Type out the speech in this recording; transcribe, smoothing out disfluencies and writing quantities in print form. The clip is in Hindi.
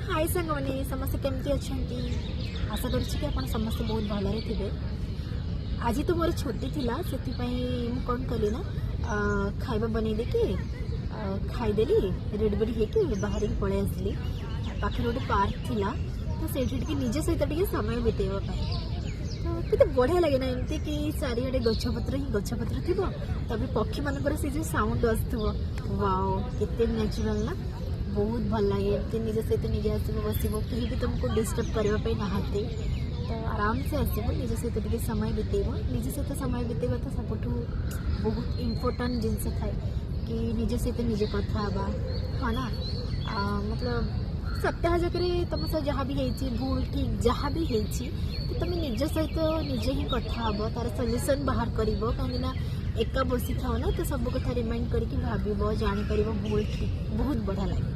हाय सांगने समस्त केमती अच्छा आशा कर समस्त बहुत भलरे थे। आज तो मोर छुट्टी थिला से कौन कली ना खाइबा बनई देकी खाईदेली रेड बेडी होके बाहर की पलि आसली। पाखे गोटे पार्क थिला तो से निज सहित समय बितेवा तो कितने बढ़िया लगे ना एमती कि चारिड़े गछपत्र ही गछपत्र थी पक्षी मान से जो साउंड आसो वाओ केते नेचुरल ना बहुत भल लगे एमती निज सहित निजे आसो बस कहीं भी तुमको डिस्टर्ब करने नहाते तो आराम से आसो निज सहित समय बितेब निज सहित समय बितेबा तो सब बहुत इम्पोर्टाट जिनस थाए कि निज सहित निजे कथा हाँ ना मतलब सप्ताह जाक तुम सह जहाँ भी होती भूल ठीक जहाँ भी होती तो तुम निज सहित निजे ही कथा हे तार सल्यूशन बाहर कर कहीं एका बसी था ना तो सब कथा रिमाइंड करके भाव जापर भूल ठीक बहुत बढ़िया लगे।